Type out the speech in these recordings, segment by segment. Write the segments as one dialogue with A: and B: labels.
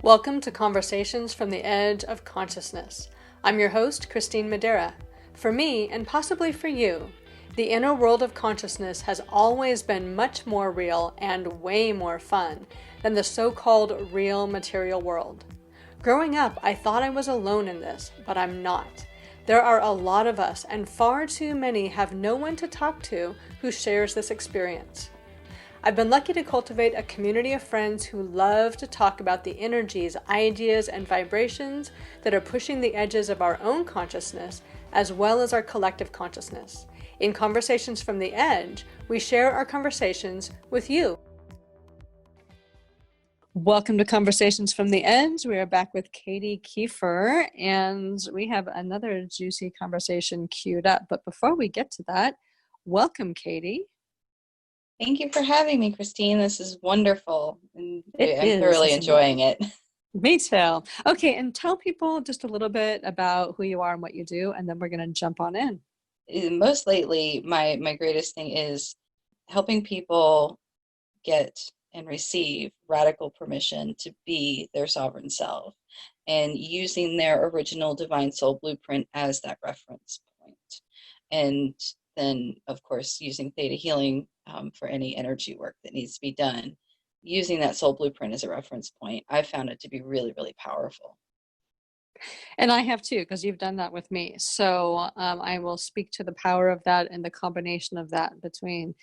A: Welcome to Conversations from the Edge of Consciousness. I'm your host, Christine Madera. For me, and possibly for you, the inner world of consciousness has always been much more real and way more fun than the so-called real material world. Growing up, I thought I was alone in this, but I'm not. There are a lot of us, and far too many have no one to talk to who shares this experience. I've been lucky to cultivate a community of friends who love to talk about the energies, ideas, and vibrations that are pushing the edges of our own consciousness, as well as our collective consciousness. In Conversations from the Edge, we share our conversations with you. Welcome to Conversations from the Edge. We are back with Katie Kiefer, and we have another juicy conversation queued up. But before we get to that, welcome, Katie.
B: Thank you for having me, Christine. This is wonderful, and I'm
A: It
B: thoroughly
A: is.
B: enjoying it.
A: Me too. Okay, and tell people just a little bit about who you are and what you do, and then we're going to jump on in.
B: Most lately, my greatest thing is helping people get and receive radical permission to be their sovereign self and using their original divine soul blueprint as that reference point. And then, of course, using theta healing for any energy work that needs to be done. Using that soul blueprint as a reference point, I found it to be really, really powerful.
A: And I have too, because you've done that with me. So I will speak to the power of that and the combination of that between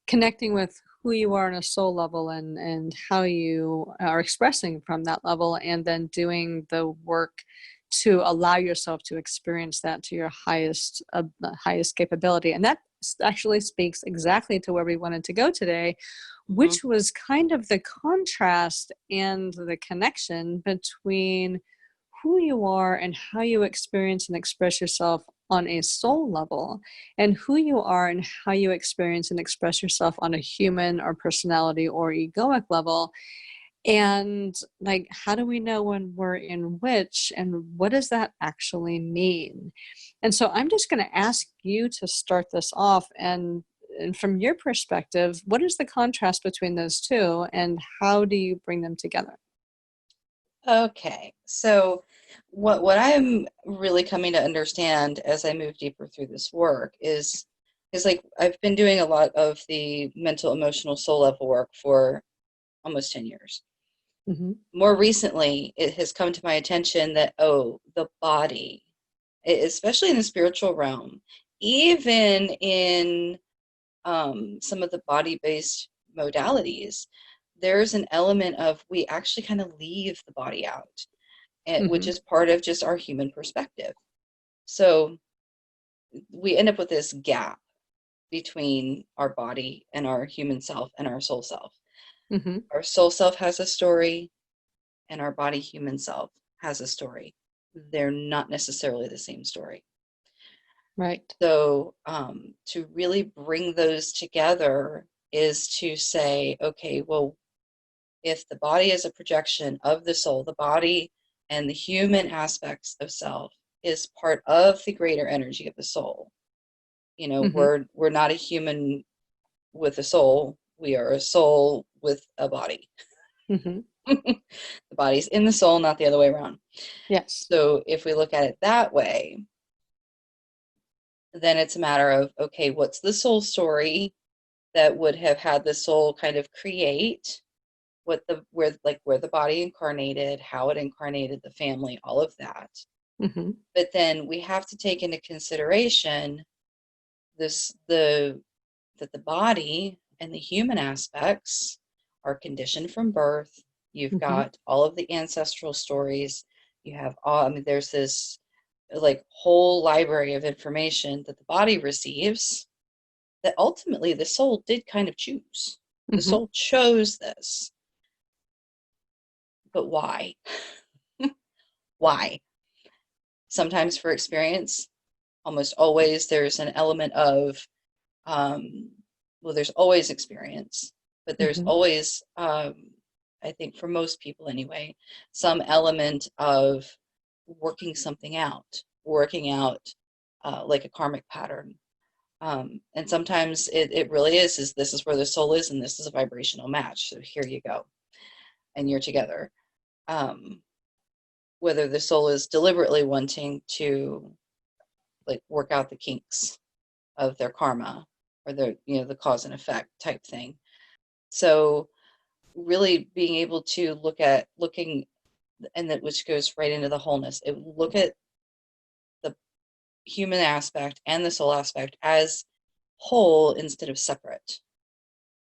A: connecting with who you are on a soul level and how you are expressing from that level, and then doing the work to allow yourself to experience that to your highest capability. And that actually speaks exactly to where we wanted to go today, which was kind of the contrast and the connection between who you are and how you experience and express yourself on a soul level, and who you are and how you experience and express yourself on a human or personality or egoic level. And like, how do we know when we're in which, and what does that actually mean? And so I'm just going to ask you to start this off, and from your perspective, what is the contrast between those two, and how do you bring them together?
B: Okay, so what I'm really coming to understand as I move deeper through this work is like I've been doing a lot of the mental, emotional, soul level work for almost 10 years.
A: Mm-hmm.
B: More recently, it has come to my attention that, oh, the body, especially in the spiritual realm, even in some of the body-based modalities, there's an element of we actually kind of leave the body out, which
A: Mm-hmm.
B: is part of just our human perspective. So we end up with this gap between our body and our human self and our soul self.
A: Mm-hmm.
B: Our soul self has a story, and our body human self has a story. They're not necessarily the same story.
A: Right.
B: So to really bring those together is to say, okay, well, if the body is a projection of the soul, the body and the human aspects of self is part of the greater energy of the soul. You know,
A: Mm-hmm.
B: we're not a human with a soul. We are a soul with a body.
A: Mm-hmm.
B: The body's in the soul, not the other way around.
A: Yes.
B: So if we look at it that way, then it's a matter of, okay, what's the soul story that would have had the soul kind of create where the body incarnated, how it incarnated, the family, all of that.
A: Mm-hmm.
B: But then we have to take into consideration the that the body and the human aspects are conditioned from birth. You've
A: Mm-hmm.
B: got all of the ancestral stories. You have all, I mean, there's this like whole library of information that the body receives that ultimately the soul did kind of choose. The
A: Mm-hmm.
B: soul chose this. But why? Why? Sometimes for experience, almost always there's an element of, um, well, there's always experience, but there's
A: Mm-hmm.
B: always, I think for most people anyway, some element of working out like a karmic pattern. And sometimes it really is this is where the soul is, and this is a vibrational match. So here you go, and you're together. um, whether the soul is deliberately wanting to like work out the kinks of their karma or their, the cause and effect type thing. So really being able to looking, and that which goes right into the wholeness. Look at the human aspect and the soul aspect as whole instead of separate.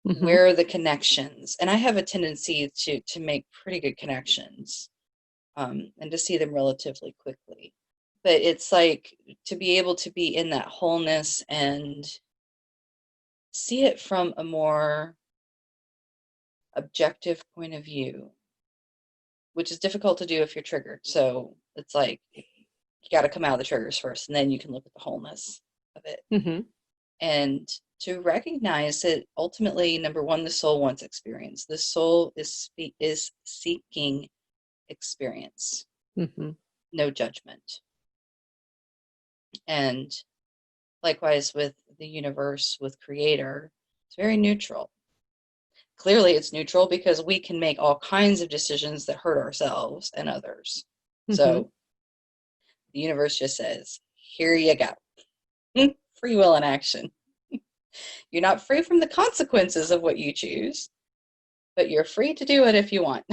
A: Mm-hmm.
B: Where are the connections? And I have a tendency to make pretty good connections, and to see them relatively quickly. But it's like to be able to be in that wholeness and see it from a more objective point of view, which is difficult to do if you're triggered. So it's like you got to come out of the triggers first, and then you can look at the wholeness of it.
A: Mm-hmm.
B: And to recognize that ultimately, number one, the soul wants experience. The soul is seeking experience,
A: Mm-hmm.
B: no judgment. And likewise with the universe, with creator, it's very neutral. Clearly it's neutral because we can make all kinds of decisions that hurt ourselves and others.
A: Mm-hmm.
B: So the universe just says, here you go. Free will in action. You're not free from the consequences of what you choose, but you're free to do it if you want.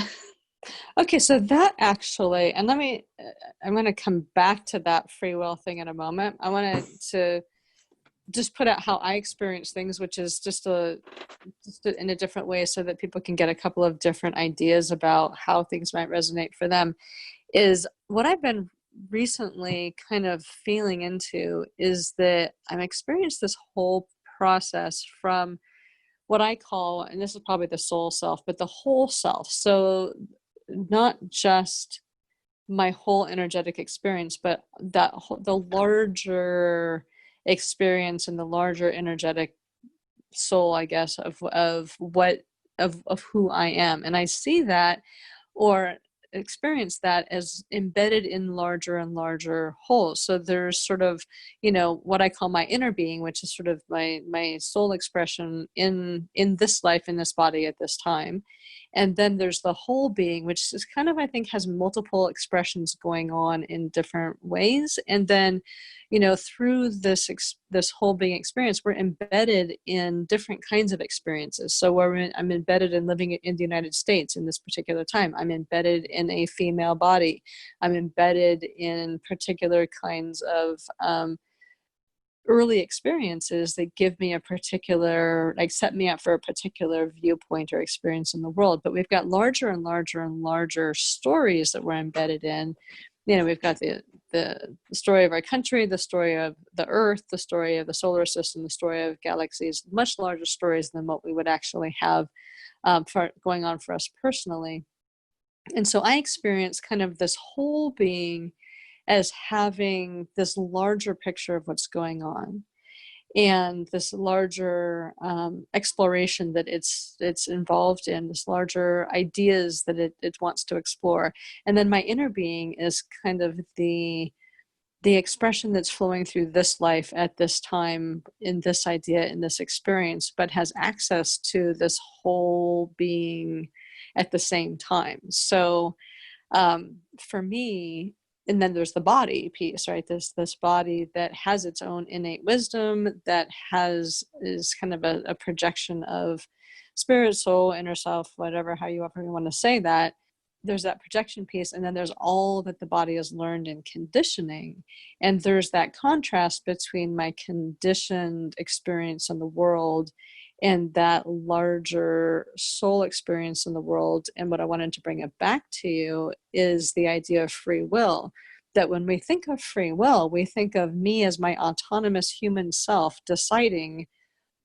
A: Okay, so that actually, and I'm going to come back to that free will thing in a moment. I wanted to just put out how I experience things, which is in a different way so that people can get a couple of different ideas about how things might resonate for them. Is what I've been recently kind of feeling into is that I'm experiencing this whole process from what I call, and this is probably the soul self, but the whole self. So not just my whole energetic experience, but the larger experience and the larger energetic soul, I guess, of who I am. And I see that or experience that as embedded in larger and larger wholes. So there's sort of, what I call my inner being, which is sort of my soul expression in this life, in this body at this time. And then there's the whole being, which is kind of, I think, has multiple expressions going on in different ways. And then, through this whole being experience, we're embedded in different kinds of experiences. So I'm embedded in living in the United States in this particular time. I'm embedded in a female body. I'm embedded in particular kinds of early experiences that give me a particular, like set me up for a particular viewpoint or experience in the world. But we've got larger and larger and larger stories that we're embedded in. We've got the story of our country, the story of the earth, the story of the solar system, the story of galaxies, much larger stories than what we would actually have for going on for us personally. And so I experience kind of this whole being as having this larger picture of what's going on and this larger exploration that it's involved in, this larger ideas that it wants to explore. And then my inner being is kind of the expression that's flowing through this life at this time, in this idea, in this experience, but has access to this whole being at the same time. So for me, and then there's the body piece, right? This body that has its own innate wisdom, that is kind of a projection of spirit, soul, inner self, whatever, however you want to say that. There's that projection piece, and then there's all that the body has learned in conditioning. And there's that contrast between my conditioned experience in the world and that larger soul experience in the world. And what I wanted to bring it back to you is the idea of free will. That when we think of free will, we think of me as my autonomous human self deciding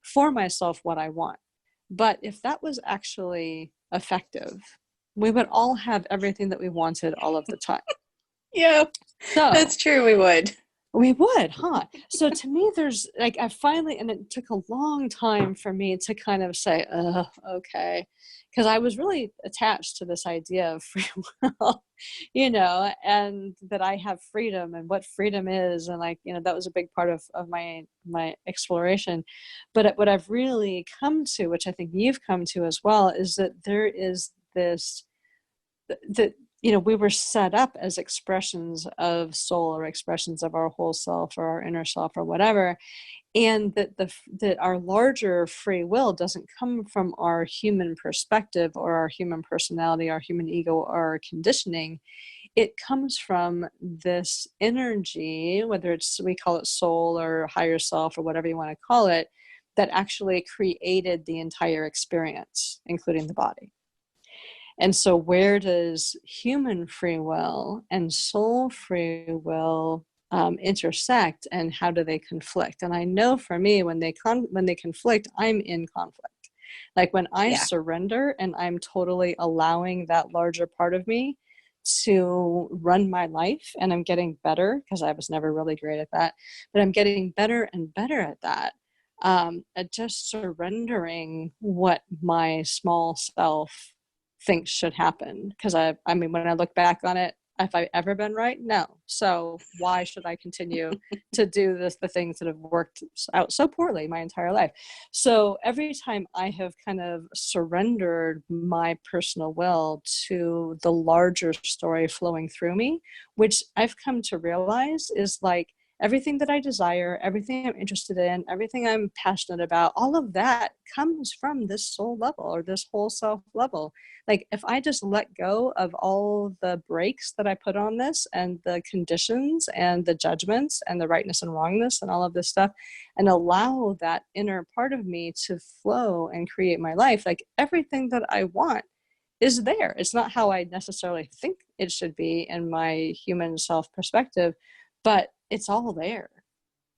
A: for myself what I want. But if that was actually effective, we would all have everything that we wanted all of the time.
B: Yeah,
A: So
B: that's true. We would.
A: we would, huh? So to me, there's like, I finally, and it took a long time for me to kind of say, okay. Because I was really attached to this idea of free will, and that I have freedom and what freedom is. And like, that was a big part of my exploration. But what I've really come to, which I think you've come to as well, is that there is this that, we were set up as expressions of soul or expressions of our whole self or our inner self or whatever. And that our larger free will doesn't come from our human perspective or our human personality, our human ego, or our conditioning. It comes from this energy, whether it's, we call it soul or higher self or whatever you want to call it, that actually created the entire experience, including the body. And so where does human free will and soul free will intersect, and how do they conflict? And I know for me, when they conflict, I'm in conflict. Like when I
B: Yeah.
A: surrender and I'm totally allowing that larger part of me to run my life, and I'm getting better, because I was never really great at that, but I'm getting better and better at that, at just surrendering what my small self thinks should happen. Because I mean, when I look back on it, have I ever been right? No. So why should I continue to do the things that have worked out so poorly my entire life? So every time I have kind of surrendered my personal will to the larger story flowing through me, which I've come to realize is like everything that I desire, everything I'm interested in, everything I'm passionate about, all of that comes from this soul level or this whole self level. Like if I just let go of all the brakes that I put on this and the conditions and the judgments and the rightness and wrongness and all of this stuff, and allow that inner part of me to flow and create my life, like everything that I want is there. It's not how I necessarily think it should be in my human self perspective, but it's all there.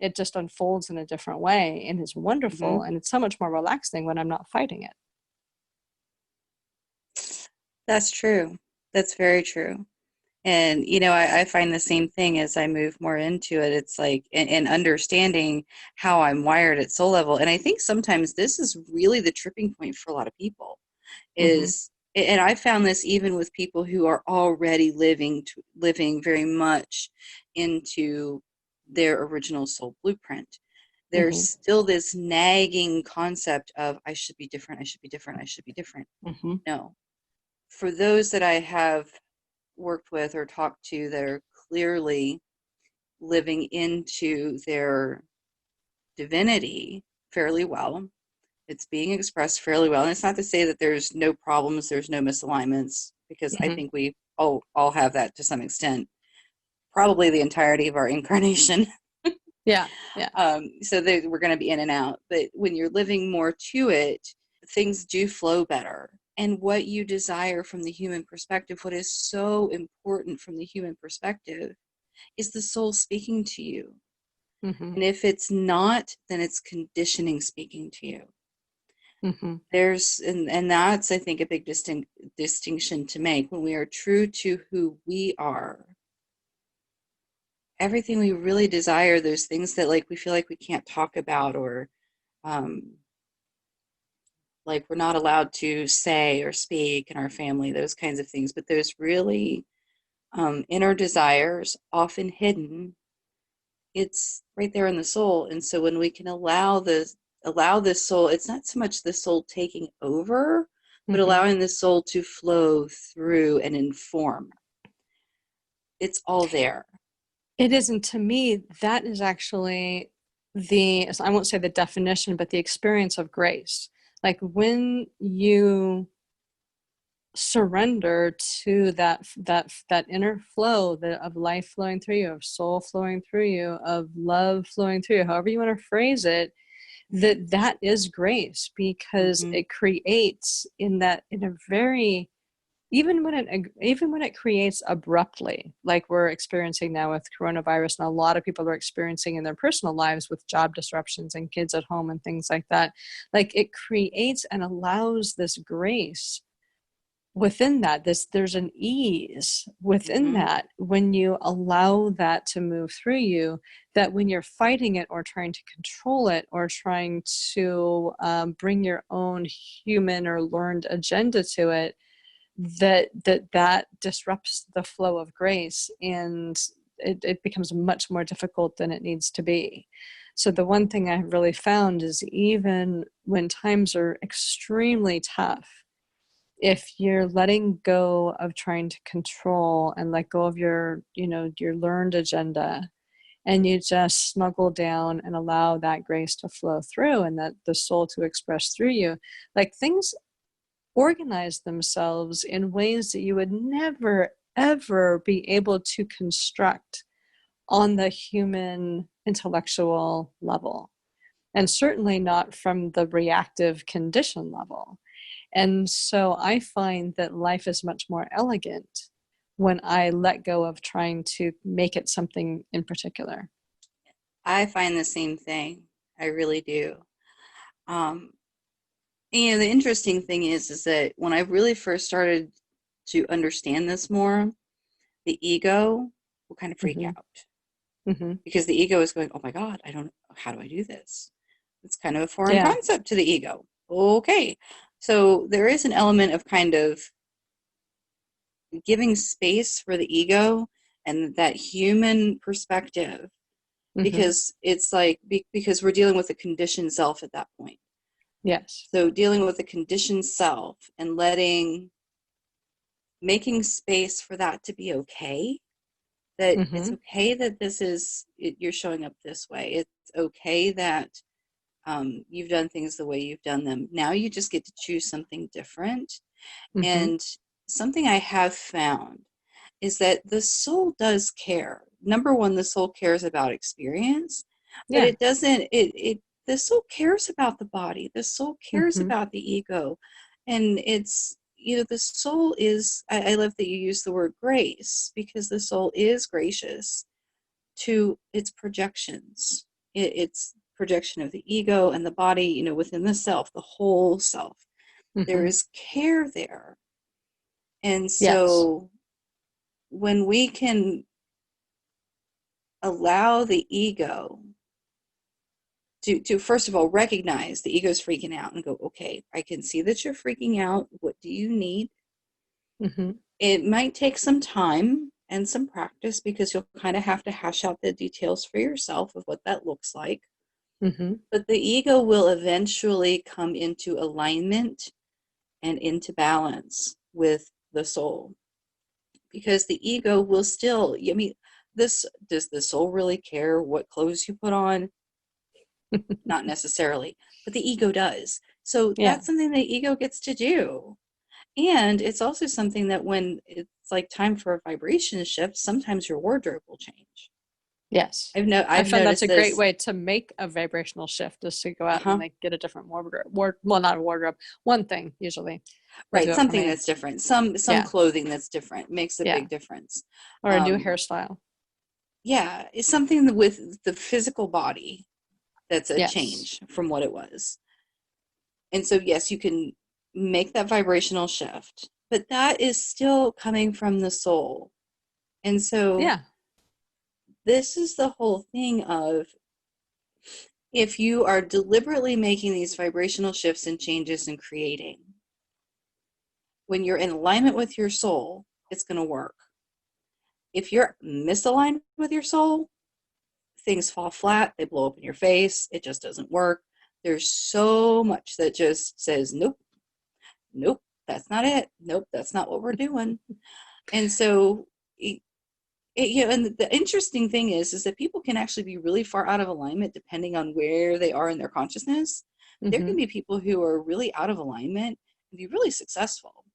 A: It just unfolds in a different way, and it's
B: Mm-hmm.
A: wonderful, and it's so much more relaxing when I'm not fighting it.
B: That's true. That's very true. And, I find the same thing as I move more into it. It's like, and understanding how I'm wired at soul level. And I think sometimes this is really the tripping point for a lot of people
A: Mm-hmm.
B: is, and I found this even with people who are already living very much into their original soul blueprint. There's
A: Mm-hmm.
B: still this nagging concept of, I should be different, I should be different, I should be different.
A: Mm-hmm.
B: No. For those that I have worked with or talked to that are clearly living into their divinity fairly well, it's being expressed fairly well. And it's not to say that there's no problems, there's no misalignments, because I
A: Mm-hmm.
B: think we all have that to some extent, probably the entirety of our incarnation.
A: Yeah. Yeah.
B: So we're going to be in and out. But when you're living more to it, things do flow better. And what you desire from the human perspective, what is so important from the human perspective, is the soul speaking to you.
A: Mm-hmm.
B: And if it's not, then it's conditioning speaking to you.
A: Mm-hmm.
B: And that's, I think, a big distinction to make. When we are true to who we are, everything we really desire, those things that like we feel like we can't talk about, or um, like we're not allowed to say or speak in our family, those kinds of things, but there's really inner desires, often hidden. It's right there in the soul. And so when we can allow this soul, it's not so much the soul taking over, but
A: Mm-hmm.
B: allowing the soul to flow through and inform. It's all there.
A: It is, and to me, that is actually I won't say the definition, but the experience of grace. Like when you surrender to that inner flow of life flowing through you, of soul flowing through you, of love flowing through you, however you want to phrase it, that is grace, because
B: Mm-hmm.
A: it creates in a very, even when it creates abruptly, like we're experiencing now with coronavirus, and a lot of people are experiencing in their personal lives with job disruptions and kids at home and things like that. Like it creates and allows this grace within that. There's an ease within
B: Mm-hmm.
A: that when you allow that to move through you, that when you're fighting it or trying to control it or trying to bring your own human or learned agenda to it, that disrupts the flow of grace, and it becomes much more difficult than it needs to be. So the one thing I've really found is, even when times are extremely tough, if you're letting go of trying to control and let go of your, your learned agenda, and you just snuggle down and allow that grace to flow through and that the soul to express through you, like things organize themselves in ways that you would never ever be able to construct on the human intellectual level, and certainly not from the reactive condition level. And so I find that life is much more elegant when I let go of trying to make it something in particular.
B: I find the same thing. I really do. Um, and the interesting thing is that when I really first started to understand this more, the ego will kind of freak
A: Mm-hmm.
B: out
A: Mm-hmm.
B: because the ego is going, "Oh my God, I don't, how do I do this?" It's kind of a foreign
A: Yeah.
B: concept to the ego. Okay. So there is an element of kind of giving space for the ego and that human perspective,
A: Mm-hmm.
B: because it's like, because we're dealing with a conditioned self at that point.
A: Yes.
B: So dealing with a conditioned self and making space for that to be okay, that it's
A: Mm-hmm.
B: okay that you're showing up this way. It's okay that you've done things the way you've done them. Now you just get to choose something different.
A: Mm-hmm.
B: And something I have found is that the soul does care. Number one, the soul cares about experience, but
A: Yeah.
B: it doesn't, the soul cares about the body. The soul cares
A: Mm-hmm.
B: about the ego. And the soul is, I love that you use the word grace, because the soul is gracious to its projections. It's projection of the ego and the body, within the self, the whole self. There
A: Mm-hmm.
B: is care there. And
A: Yes.
B: so when we can allow the ego to first of all recognize the ego's freaking out and go, okay, I can see that you're freaking out. What do you need?
A: Mm-hmm.
B: It might take some time and some practice, because you'll kind of have to hash out the details for yourself of what that looks like.
A: Mm-hmm.
B: But the ego will eventually come into alignment and into balance with the soul, because the ego will still, I mean, this, does the soul really care what clothes you put on? Not necessarily, but the ego does. So
A: Yeah.
B: that's something the ego gets to do. And it's also something that when it's like time for a vibration shift, sometimes your wardrobe will change.
A: Yes. I
B: I've
A: found that's
B: noticed
A: a great
B: this.
A: way to make a vibrational shift, is to go out and
B: Uh-huh.
A: like get a different wardrobe. Well, not a wardrobe. One thing usually will do
B: Right,
A: it for
B: something
A: me.
B: that's different. Some
A: Yeah.
B: clothing that's different makes a
A: Yeah.
B: big difference.
A: Or a new
B: Um,
A: hairstyle.
B: yeah, it's something with the physical body that's a
A: Yes.
B: change from what it was. And so, yes, you can make that vibrational shift, but that is still coming from the soul. And so,
A: Yeah.
B: this is the whole thing of, if you are deliberately making these vibrational shifts and changes and creating, when you're in alignment with your soul, it's going to work. If you're misaligned with your soul, things fall flat, they blow up in your face, it just doesn't work. There's so much that just says, nope, nope, that's not it. Nope, that's not what we're doing. And so, and the interesting thing is that people can actually be really far out of alignment depending on where they are in their consciousness. There
A: Mm-hmm.
B: can be people who are really out of alignment and be really successful.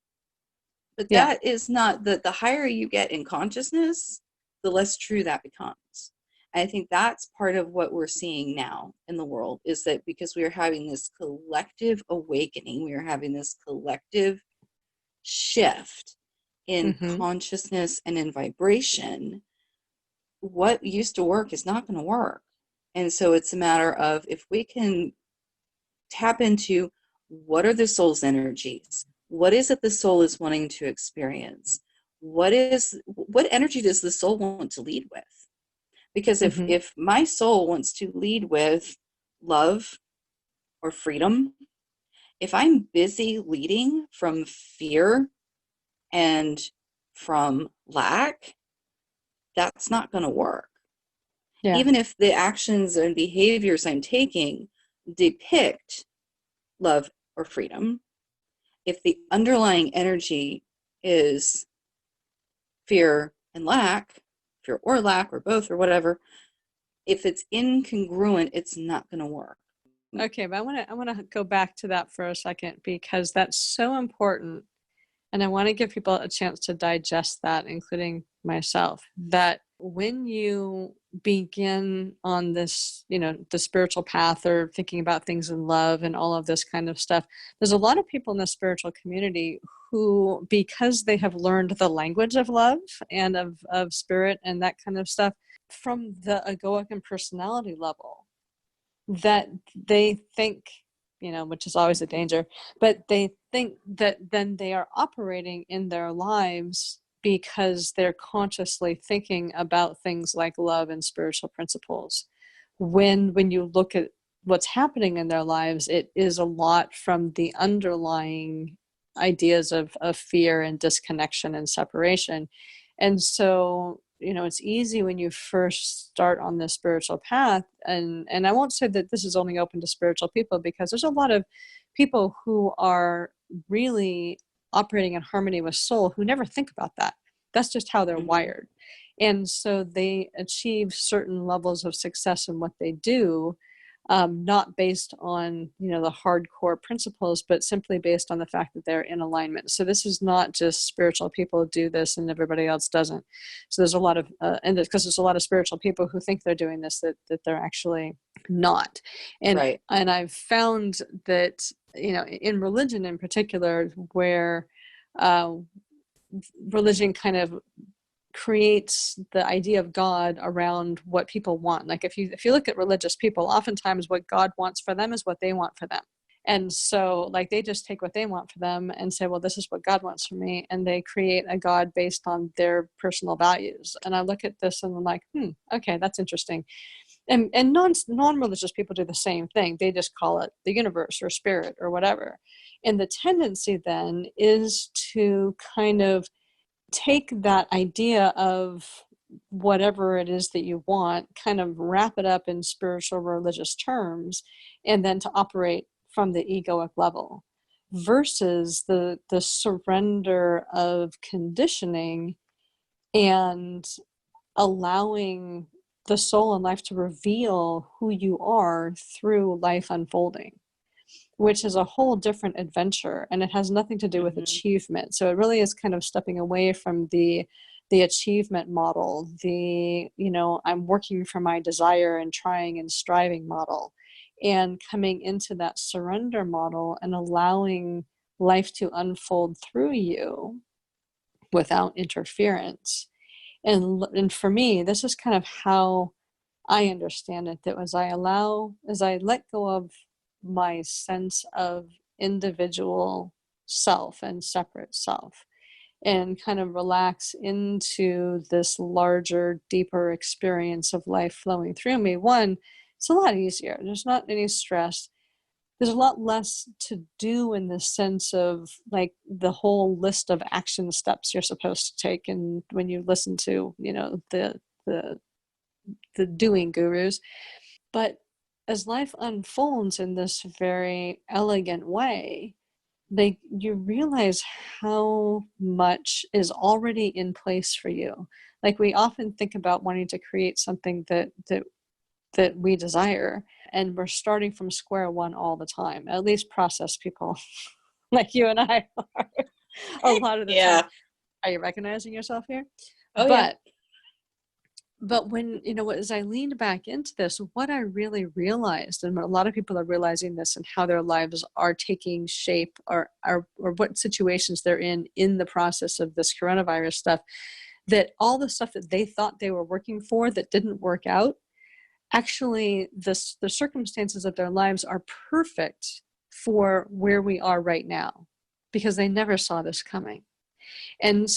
B: But
A: Yeah.
B: that is not, the higher you get in consciousness, the less true that becomes. And I think that's part of what we're seeing now in the world, is that because we are having this collective awakening, we are having this collective shift in
A: Mm-hmm.
B: consciousness and in vibration, what used to work is not going to work. And so it's a matter of, if we can tap into, what are the soul's energies? What is it the soul is wanting to experience? What energy does the soul want to lead with? Because
A: Mm-hmm.
B: if my soul wants to lead with love or freedom, if I'm busy leading from fear and from lack, that's not going to work.
A: Yeah.
B: Even if the actions and behaviors I'm taking depict love or freedom, if the underlying energy is fear and lack, fear or lack or both or whatever, if it's incongruent, it's not going to work.
A: Okay, but I want to go back to that for a second, because that's so important. And I want to give people a chance to digest that, including myself, that when you begin on this, the spiritual path, or thinking about things in love and all of this kind of stuff, there's a lot of people in the spiritual community who, because they have learned the language of love and of spirit and that kind of stuff from the egoic and personality level, that they think, which is always a danger, but they think that then they are operating in their lives because they're consciously thinking about things like love and spiritual principles. When you look at what's happening in their lives, it is a lot from the underlying ideas of fear and disconnection and separation. And so, it's easy when you first start on this spiritual path, and I won't say that this is only open to spiritual people, because there's a lot of people who are really operating in harmony with soul who never think about that. That's just how they're wired. And so they achieve certain levels of success in what they do, not based on, the hardcore principles, but simply based on the fact that they're in alignment. So this is not just spiritual people do this and everybody else doesn't. So there's a lot of, and because there's a lot of spiritual people who think they're doing this, that they're actually not. And,
B: Right.
A: and I've found that, in religion in particular, where religion kind of creates the idea of God around what people want. Like if you look at religious people, oftentimes what God wants for them is what they want for them. And so like they just take what they want for them and say, well, this is what God wants for me. And they create a God based on their personal values. And I look at this and I'm like, okay, that's interesting. And non-religious people do the same thing. They just call it the universe or spirit or whatever. And the tendency then is to kind of take that idea of whatever it is that you want, kind of wrap it up in spiritual religious terms, and then to operate from the egoic level, versus the surrender of conditioning and allowing the soul and life to reveal who you are through life unfolding, which is a whole different adventure, and it has nothing to do with achievement. So it really is kind of stepping away from the achievement model, I'm working for my desire and trying and striving model, and coming into that surrender model and allowing life to unfold through you without interference. And for me, this is kind of how I understand it, that as I let go of my sense of individual self and separate self, and kind of relax into this larger, deeper experience of life flowing through me, one, it's a lot easier. There's not any stress. There's a lot less to do in the sense of like the whole list of action steps you're supposed to take. And when you listen to, the doing gurus, but as life unfolds in this very elegant way, you realize how much is already in place for you. Like we often think about wanting to create something that we desire, and we're starting from square one all the time. At least process people like you and I are a lot of the time. Are you recognizing yourself here?
B: Oh, yeah.
A: But when, as I leaned back into this, what I really realized, and a lot of people are realizing this, and how their lives are taking shape, or what situations they're in the process of this coronavirus stuff, that all the stuff that they thought they were working for that didn't work out, actually the circumstances of their lives are perfect for where we are right now, because they never saw this coming. And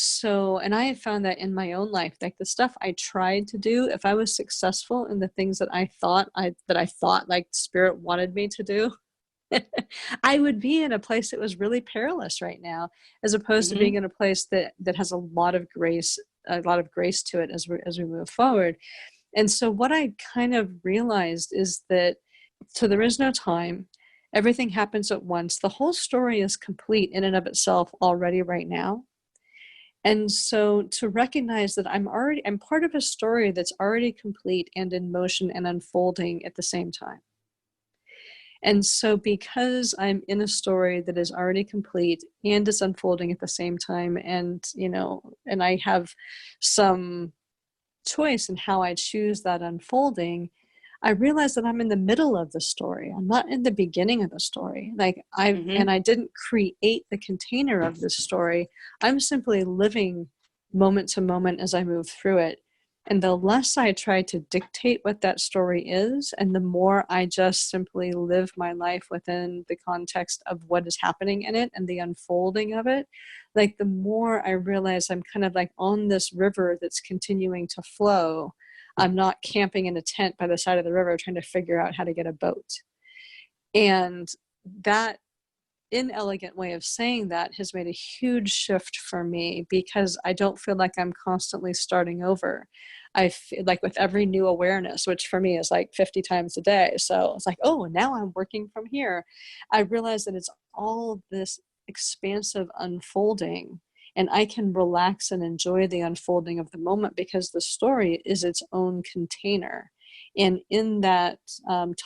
A: I have found that in my own life, like the stuff I tried to do, if I was successful in the things that I thought like spirit wanted me to do, I would be in a place that was really perilous right now, as opposed to being in a place that has a lot of grace to it as we move forward. And so what I kind of realized is that, so there is no time, Everything happens at once. The whole story is complete in and of itself already right now. And so to recognize that I'm part of a story that's already complete and in motion and unfolding at the same time. And so because I'm in a story that is already complete and is unfolding at the same time, and and I have some choice in how I choose that unfolding, I realize that I'm in the middle of the story. I'm not in the beginning of the story.
B: Mm-hmm.
A: I didn't create the container of this story. I'm simply living moment to moment as I move through it. And the less I try to dictate what that story is, and the more I just simply live my life within the context of what is happening in it and the unfolding of it, like the more I realize I'm kind of like on this river that's continuing to flow. I'm not camping in a tent by the side of the river trying to figure out how to get a boat. And that inelegant way of saying that has made a huge shift for me, because I don't feel like I'm constantly starting over. I feel like with every new awareness, which for me is like 50 times a day. So it's like, oh, now I'm working from here. I realize that it's all this expansive unfolding, and I can relax and enjoy the unfolding of the moment because the story is its own container. And in that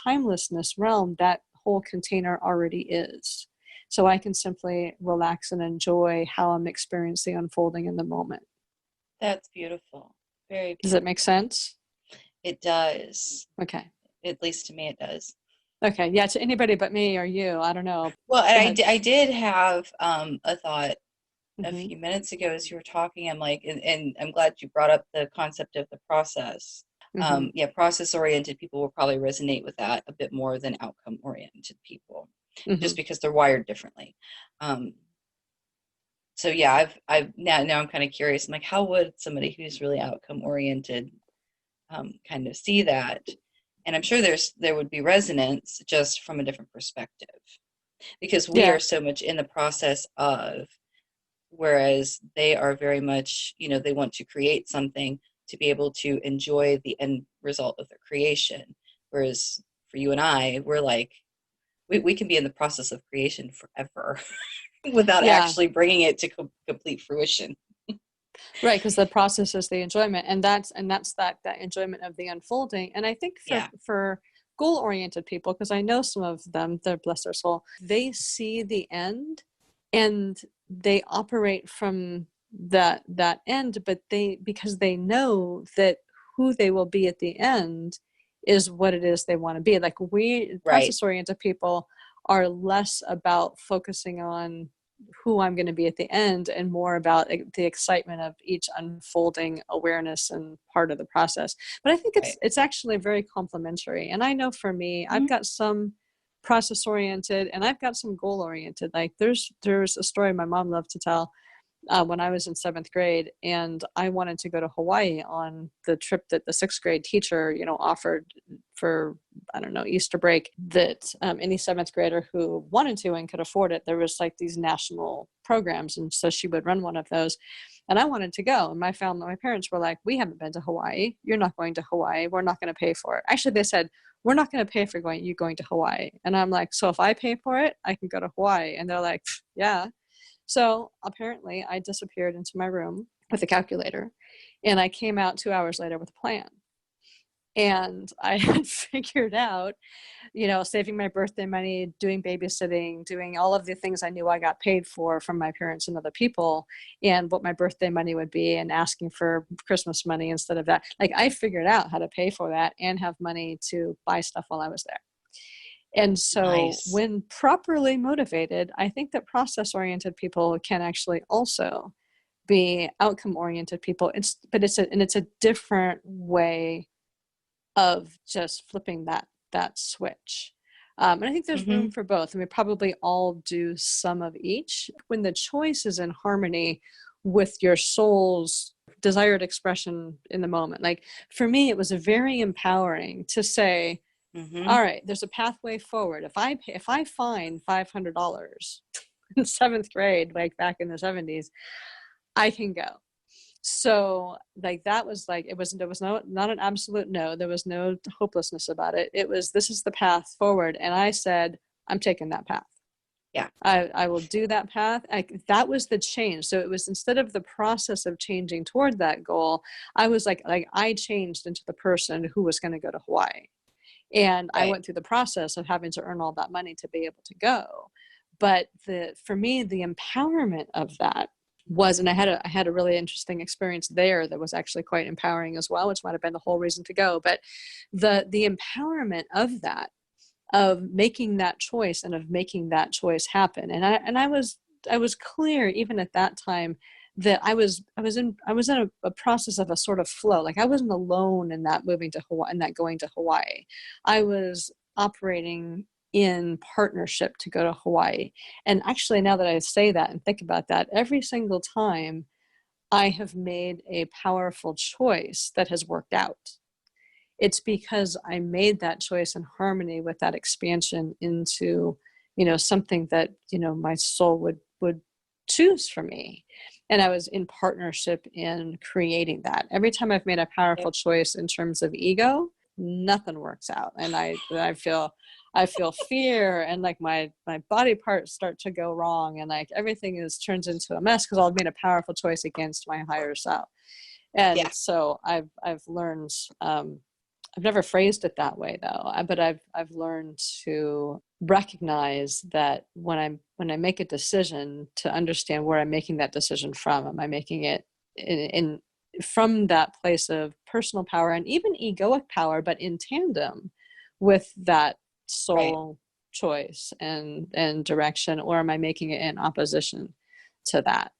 A: timelessness realm, that whole container already is. So I can simply relax and enjoy how I'm experiencing unfolding in the moment.
B: That's beautiful. Very
A: Does that make
B: beautiful.
A: sense?
B: It does.
A: Okay.
B: At least to me, it does.
A: Okay. Yeah. To anybody but me or you, I don't know.
B: Well,
A: Go
B: and
A: ahead.
B: I did have a thought a
A: Mm-hmm.
B: few minutes ago as you were talking. I'm like, and I'm glad you brought up the concept of the process.
A: Mm-hmm.
B: Yeah, process oriented people will probably resonate with that a bit more than outcome oriented people,
A: Mm-hmm.
B: just because they're wired differently. Um, so yeah, I've now I'm kind of curious. I'm like, how would somebody who's really outcome oriented kind of see that? And I'm sure there would be resonance just from a different perspective because we
A: Yeah.
B: are so much in the process of, whereas they are very much, they want to create something to be able to enjoy the end result of their creation. Whereas for you and I, we're like, we can be in the process of creation forever without
A: Yeah.
B: actually bringing it to complete fruition.
A: Right. Because the process is the enjoyment, and that's that enjoyment of the unfolding. And I think
B: Yeah,
A: for goal oriented people, because I know some of them, they're bless their soul, they see the end and they operate from that end, but they because they know that who they will be at the end is what it is they want to be. Like we
B: right,
A: process oriented people are less about focusing on who I'm going to be at the end and more about the excitement of each unfolding awareness and part of the process. But I think
B: right.
A: it's actually very complementary. And I know for me, I've
B: Mhm.
A: got some process oriented and I've got some goal oriented. Like there's a story my mom loved to tell when I was in seventh grade, and I wanted to go to Hawaii on the trip that the sixth grade teacher, offered for, I don't know, Easter break, that any seventh grader who wanted to and could afford it, there was like these national programs. And so she would run one of those. And I wanted to go. And my parents were like, we haven't been to Hawaii. You're not going to Hawaii. We're not going to pay for it. Actually, they said, we're not going to pay for you going to Hawaii. And I'm like, so if I pay for it, I can go to Hawaii. And they're like, yeah. So apparently, I disappeared into my room with a calculator, and I came out 2 hours later with a plan. And I had figured out, saving my birthday money, doing babysitting, doing all of the things I knew I got paid for from my parents and other people, and what my birthday money would be, and asking for Christmas money instead of that. Like I figured out how to pay for that and have money to buy stuff while I was there. And so,
B: Nice.
A: when properly motivated, I think that process oriented people can actually also be outcome oriented people. It's a different way of just flipping that switch. And I think there's room
B: Hmm.
A: for both, and we probably all do some of each. When the choice is in harmony with your soul's desired expression in the moment, like for me, it was very empowering to say,
B: Hmm.
A: all right, there's a pathway forward. If I find $500 in seventh grade, like back in the 70s, I can go. So like that was like there was no not an absolute no. There was no hopelessness about it. It was, this is the path forward. And I said, I'm taking that path.
B: Yeah.
A: I will do that path. That was the change. So it was, instead of the process of changing toward that goal, I was like I changed into the person who was going to go to Hawaii. And I
B: Right.
A: went through the process of having to earn all that money to be able to go. But for me, the empowerment of that was, and I had a really interesting experience there that was actually quite empowering as well, which might have been the whole reason to go. But the empowerment of that, of making that choice and of making that choice happen. And I was clear even at that time that I was in a process of a sort of flow. Like I wasn't alone in that moving to Hawaii and that going to Hawaii. I was operating in partnership to go to Hawaii. And actually, now that I say that and think about that, every single time I have made a powerful choice that has worked out, it's because I made that choice in harmony with that expansion into, something that, my soul would choose for me. And I was in partnership in creating that. Every time I've made a powerful
B: Yep.
A: choice in terms of ego, nothing works out. And I feel fear, and like my body parts start to go wrong, and like everything turns into a mess because I've made a powerful choice against my higher self.
B: Yeah.
A: And so I've learned, I've never phrased it that way though, but I've learned to recognize that when I make a decision, to understand where I'm making that decision from. Am I making it in from that place of personal power and even egoic power, but in tandem with that
B: Right.
A: soul choice and direction, or am I making it in opposition to that?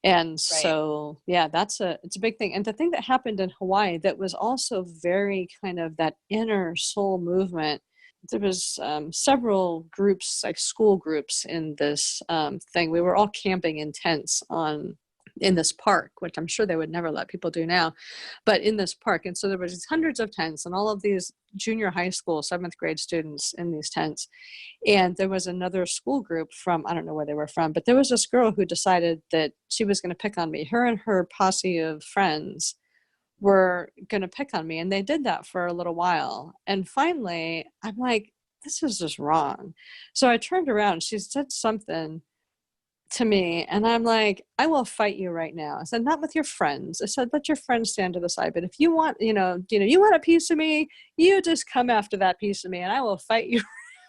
A: And
B: Right.
A: so, yeah, it's a big thing. And the thing that happened in Hawaii that was also very kind of that inner soul movement, there was several groups, like school groups in this thing. We were all camping in tents in this park, which I'm sure they would never let people do now, but in this park. And so there was hundreds of tents and all of these junior high school, 7th grade students in these tents. And there was another school group from, I don't know where they were from, but there was this girl who decided that she was going to pick on me. Her and her posse of friends were going to pick on me. And they did that for a little while. And finally, I'm like, this is just wrong. So I turned around. She said something to me, and I'm like, I will fight you right now. I said, not with your friends. I said, let your friends stand to the side. But if you want, you want a piece of me, you just come after that piece of me, and I will fight you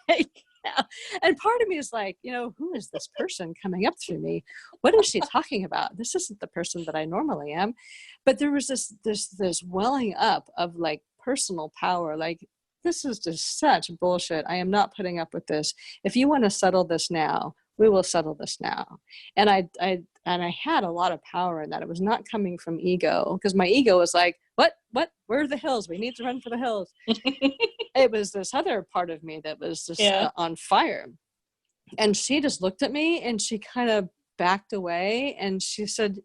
A: right now. And part of me is like, who is this person coming up through me? What is she talking about? This isn't the person that I normally am. But there was this welling up of like personal power, like, this is just such bullshit. I am not putting up with this. If you want to settle this now, we will settle this now. And I had a lot of power in that. It was not coming from ego, because my ego was like, what, where are the hills? We need to run for the hills. It was this other part of me that was just
B: Yeah.
A: on fire. And she just looked at me and she kind of backed away, and she said,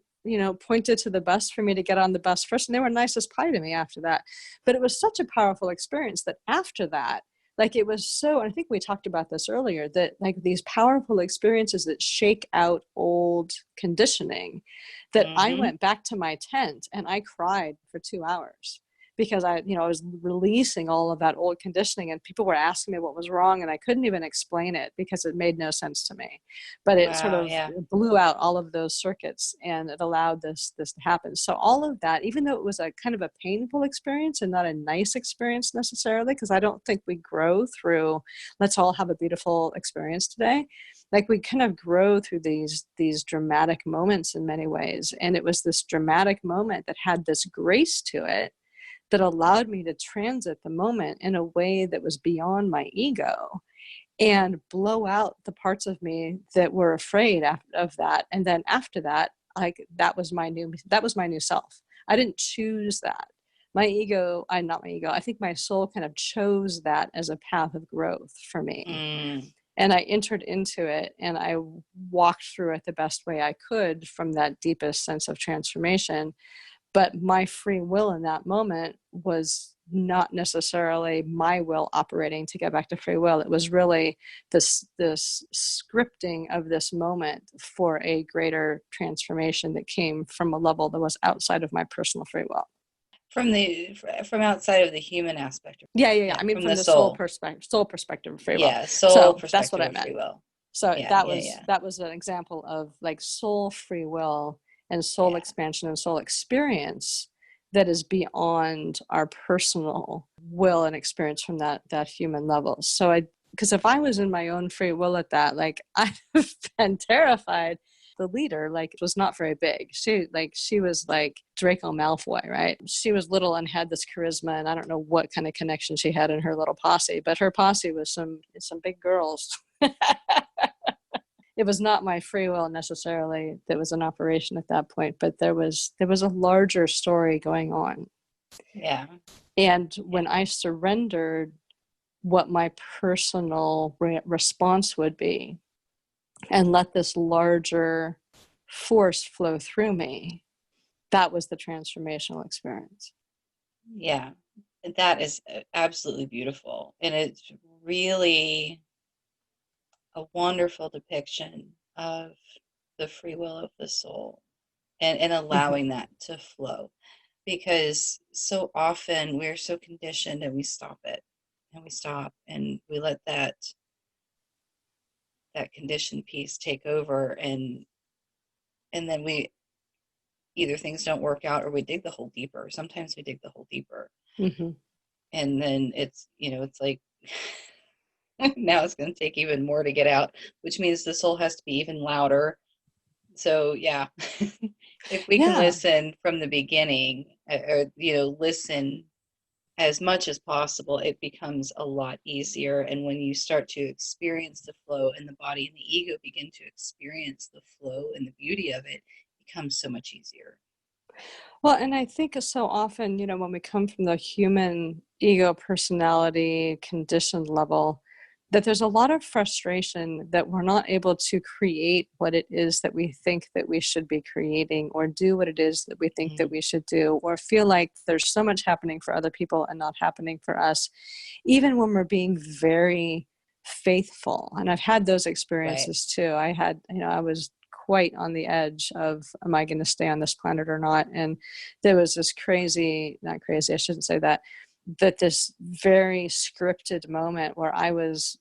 A: pointed to the bus for me to get on the bus first. And they were nice as pie to me after that. But it was such a powerful experience that after that, like, it was so, I think we talked about this earlier, that like these powerful experiences that shake out old conditioning, that I
B: Mm-hmm.
A: went back to my tent and I cried for 2 hours, because I was releasing all of that old conditioning, and people were asking me what was wrong, and I couldn't even explain it because it made no sense to me. But it sort
B: Wow.
A: of
B: Yeah.
A: blew out all of those circuits, and it allowed this to happen. So all of that, even though it was a kind of a painful experience and not a nice experience necessarily, because I don't think we grow through, let's all have a beautiful experience today. Like, we kind of grow through these dramatic moments in many ways. And it was this dramatic moment that had this grace to it that allowed me to transit the moment in a way that was beyond my ego, and blow out the parts of me that were afraid of that. And then after that, like, that was my new self. I didn't choose that. My ego, I not my ego, I think my soul kind of chose that as a path of growth for me.
B: Mm.
A: And I entered into it, and I walked through it the best way I could from that deepest sense of transformation. But my free will in that moment was not necessarily my will operating to get back to free will. It was really this scripting of this moment for a greater transformation that came from a level that was outside of my personal free will.
B: from outside of the human aspect of
A: Yeah,
B: it.
A: yeah, yeah.
B: Yeah,
A: I mean,
B: from
A: from
B: the
A: the
B: soul.
A: soul perspective of free will.
B: Yeah, soul
A: So that's what
B: perspective
A: I
B: of
A: meant.
B: free will.
A: So
B: Yeah, yeah, yeah,
A: that was an example of like soul free will and soul
B: yeah,
A: expansion and soul experience that is beyond our personal will and experience from that human level. So because if I was in my own free will at that, like I'd have been terrified. The leader like was not very big. She was like Draco Malfoy, right? She was little and had this charisma, and I don't know what kind of connection she had in her little posse, but her posse was some big girls. It was not my free will necessarily that was in operation at that point, but there was a larger story going on.
B: yeah,
A: And
B: yeah,
A: when I surrendered what my personal response would be and let this larger force flow through me, that was the transformational experience.
B: yeah. That is absolutely beautiful, and it's really a wonderful depiction of the free will of the soul, and
A: Mm-hmm.
B: allowing that to flow, because so often we're so conditioned and we stop it, and we stop and we let that conditioned piece take over, and then we either things don't work out or we dig the hole deeper. Sometimes we dig the hole deeper,
A: Mm-hmm.
B: and then it's like now it's going to take even more to get out, which means the soul has to be even louder. So yeah, if we can
A: Yeah.
B: listen from the beginning, or listen as much as possible, it becomes a lot easier. And when you start to experience the flow, and the body and the ego begin to experience the flow and the beauty of it, it becomes so much easier.
A: Well, and I think so often, when we come from the human ego personality conditioned level, that there's a lot of frustration that we're not able to create what it is that we think that we should be creating, or do what it is that we think that
B: Mhm.
A: we should do, or feel like there's so much happening for other people and not happening for us, even when we're being very faithful. And I've had those
B: Right.
A: experiences too. I was quite on the edge of, am I going to stay on this planet or not? And there was this crazy, not crazy, I shouldn't say that, but this very scripted moment where I was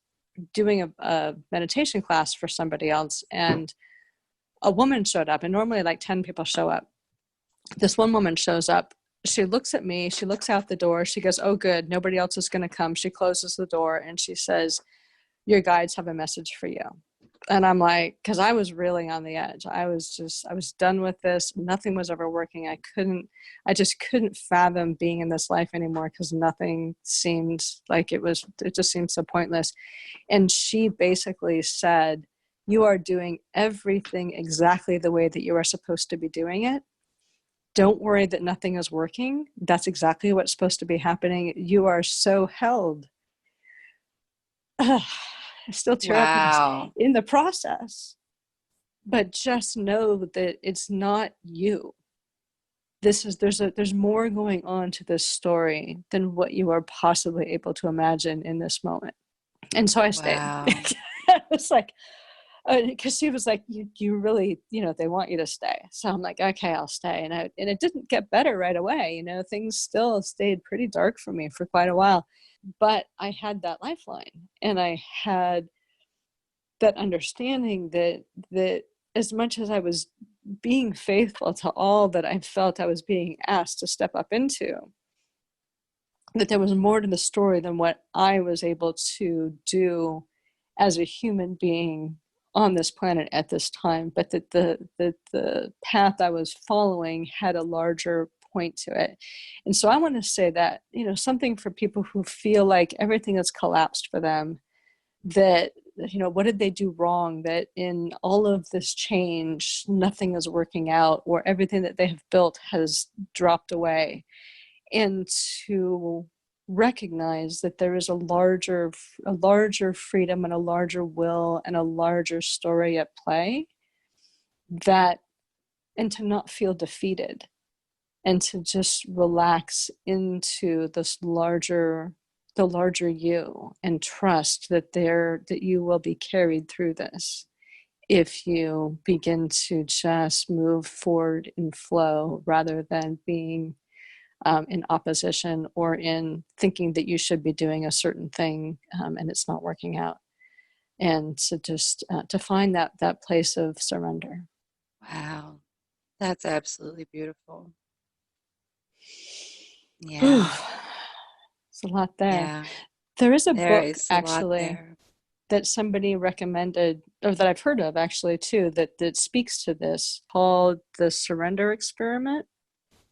A: doing a meditation class for somebody else, and a woman showed up, and normally like 10 people show up. This one woman shows up. She looks at me, she looks out the door, she goes, oh good, nobody else is going to come. She closes the door and she says, your guides have a message for you. And I'm like, because I was really on the edge. I was done with this. Nothing was ever working. I just couldn't fathom being in this life anymore, because nothing seemed like it just seemed so pointless. And she basically said, you are doing everything exactly the way that you are supposed to be doing it. Don't worry that nothing is working. That's exactly what's supposed to be happening. You are so held. I still tear up because
B: Wow.
A: in the process, but just know that it's not you. There's more going on to this story than what you are possibly able to imagine in this moment. And so I stayed.
B: Wow.
A: It's like, because she was like, you really, they want you to stay. So I'm like, okay, I'll stay. And it didn't get better right away. Things still stayed pretty dark for me for quite a while, but I had that lifeline, and I had that understanding that as much as I was being faithful to all that I felt I was being asked to step up into, that there was more to the story than what I was able to do as a human being on this planet at this time, but that the path I was following had a larger point to it. And so I want to say that, something for people who feel like everything has collapsed for them, that, what did they do wrong, that in all of this change nothing is working out, or everything that they have built has dropped away, and to recognize that there is a larger freedom and a larger will and a larger story at play, that, and to not feel defeated, and to just relax into the larger you, and trust that you will be carried through this if you begin to just move forward and flow, rather than being in opposition or in thinking that you should be doing a certain thing, and it's not working out. And so just to find that place of surrender.
B: Wow. That's absolutely beautiful.
A: Whew,
B: Yeah.
A: it's a lot there.
B: Yeah.
A: There is a
B: There
A: book
B: is a lot
A: actually
B: there.
A: that somebody recommended, or that I've heard of actually too, that speaks to this, called The Surrender Experiment.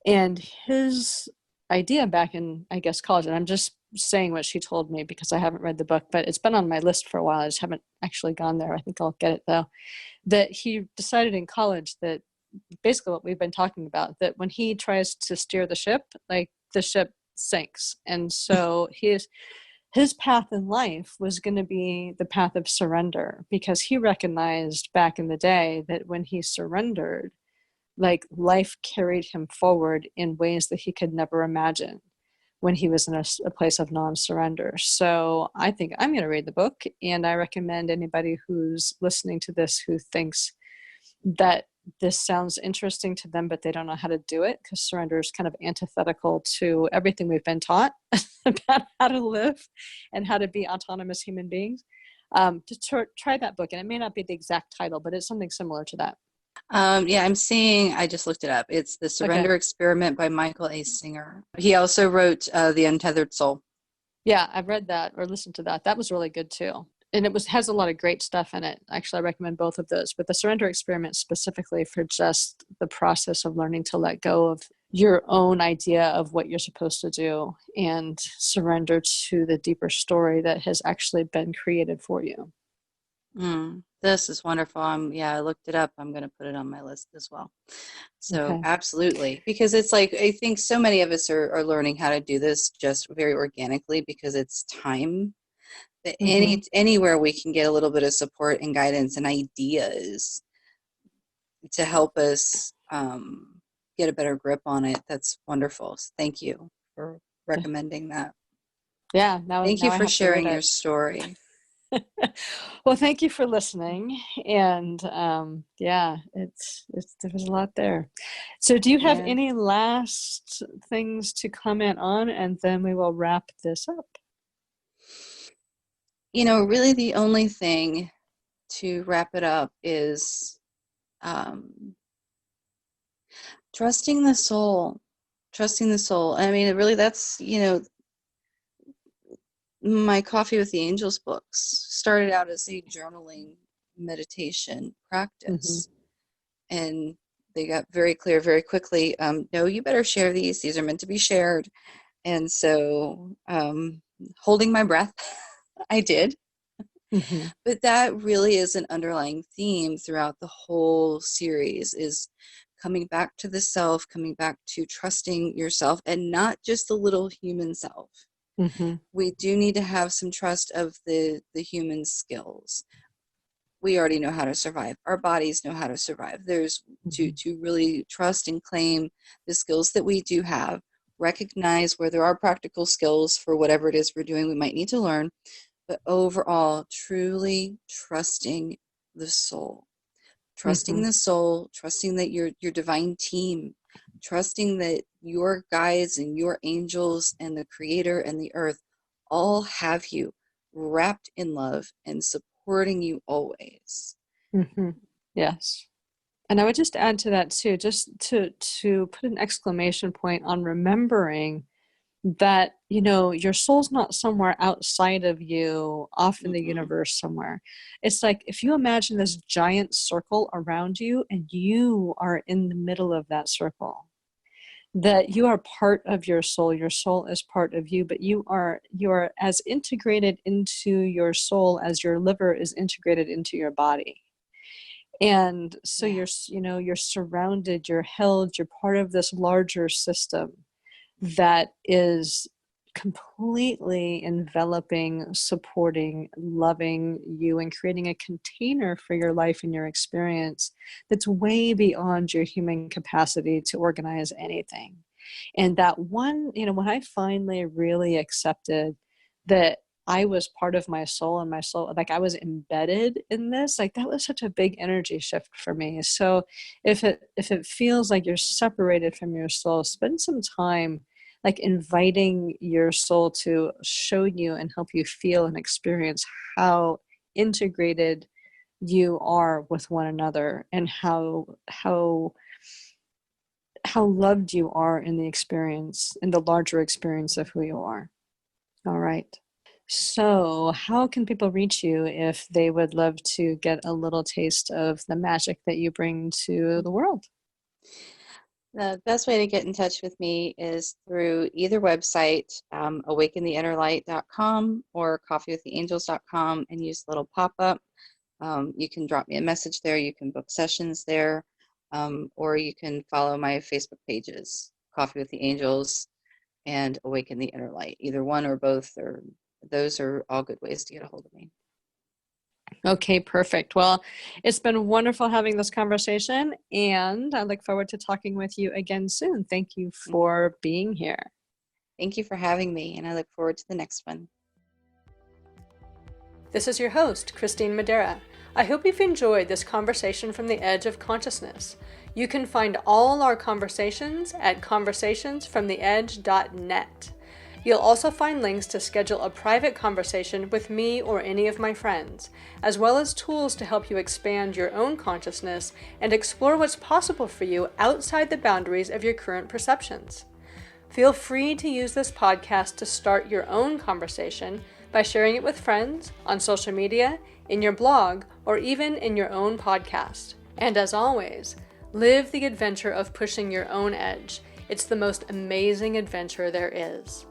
A: And his idea back in, I guess, college, and I'm just saying what she told me because I haven't read the book, but it's been on my list for a while. I just haven't actually gone there. I think I'll get it though. That he decided in college that basically what we've been talking about, that when he tries to steer the ship, like the ship sinks. And so his path in life was going to be the path of surrender, because he recognized back in the day that when he surrendered, like life carried him forward in ways that he could never imagine when he was in a place of non-surrender. So I think I'm going to read the book, and I recommend anybody who's listening to this who thinks that this sounds interesting to them, but they don't know how to do it, because surrender is kind of antithetical to everything we've been taught about how to live and how to be autonomous human beings. To try that book, and it may not be the exact title, but it's something similar to that.
B: Yeah, I'm seeing, I just looked it up. It's The
A: Okay.
B: Surrender Experiment by Michael A. Singer. He also wrote The Untethered Soul.
A: Yeah, I've read that or listened to that. That was really good too. And has a lot of great stuff in it. Actually, I recommend both of those. But the surrender experiment specifically for just the process of learning to let go of your own idea of what you're supposed to do and surrender to the deeper story that has actually been created for you.
B: This is wonderful. I looked it up. I'm going to put it on my list as well. So
A: Okay.
B: absolutely, because it's like, I think so many of us are learning how to do this just very organically because it's time. But
A: Mm-hmm.
B: anywhere we can get a little bit of support and guidance and ideas to help us get a better grip on it, that's wonderful. So thank you for recommending that.
A: Yeah.
B: Thank you
A: Now I
B: for
A: have to read
B: sharing your
A: it.
B: story.
A: Well, thank you for listening. And yeah, there was a lot there. So, do you have
B: Yeah.
A: any last things to comment on, and then we will wrap this up?
B: Really the only thing to wrap it up is um, trusting the soul. Trusting the soul. I mean, really, that's, my Coffee with the Angels books started out as a journaling meditation
A: Mm-hmm.
B: practice. And they got very clear very quickly, no, you better share these. These are meant to be shared. And so, holding my breath, I did.
A: Mm-hmm.
B: But that really is an underlying theme throughout the whole series, is coming back to the self, coming back to trusting yourself, and not just the little human self.
A: Mm-hmm.
B: We do need to have some trust of the human skills. We already know how to survive. Our bodies know how to survive. There's
A: Mm-hmm.
B: to really trust and claim the skills that we do have, recognize where there are practical skills for whatever it is we're doing we might need to learn, but overall, truly trusting the soul. Trusting
A: Mm-hmm.
B: the soul, trusting that your divine team, trusting that your guides and your angels and the creator and the earth all have you wrapped in love and supporting you always.
A: Mm-hmm. Yes. And I would just add to that too, just to put an exclamation point on remembering that, your soul's not somewhere outside of you, off in the
B: Mm-mm.
A: universe somewhere. It's like if you imagine this giant circle around you and you are in the middle of that circle, that you are part of your soul is part of you, but you are as integrated into your soul as your liver is integrated into your body. And so
B: Yeah.
A: you're surrounded, you're held, you're part of this larger system that is completely enveloping, supporting, loving you, and creating a container for your life and your experience that's way beyond your human capacity to organize anything. And that one, when I finally really accepted that I was part of my soul, and my soul, like I was embedded in this, like that was such a big energy shift for me. So if it feels like you're separated from your soul, spend some time like inviting your soul to show you and help you feel and experience how integrated you are with one another, and how loved you are in the experience, in the larger experience of who you are. All right. So, how can people reach you if they would love to get a little taste of the magic that you bring to the world?
B: The best way to get in touch with me is through either website, awakentheinnerlight.com or coffeewiththeangels.com, and use the little pop-up. You can drop me a message there, you can book sessions there, or you can follow my Facebook pages, Coffee with the Angels and Awaken the Inner Light. Either one or both, or those are all good ways to get a hold of me.
A: Okay, perfect. Well, it's been wonderful having this conversation, and I look forward to talking with you again soon. Thank you for being here.
B: Thank you for having me, and I look forward to the next one.
A: This is your host, Christine Madera. I hope you've enjoyed this conversation from the edge of consciousness. You can find all our conversations at conversationsfromtheedge.net. You'll also find links to schedule a private conversation with me or any of my friends, as well as tools to help you expand your own consciousness and explore what's possible for you outside the boundaries of your current perceptions. Feel free to use this podcast to start your own conversation by sharing it with friends, on social media, in your blog, or even in your own podcast. And as always, live the adventure of pushing your own edge. It's the most amazing adventure there is.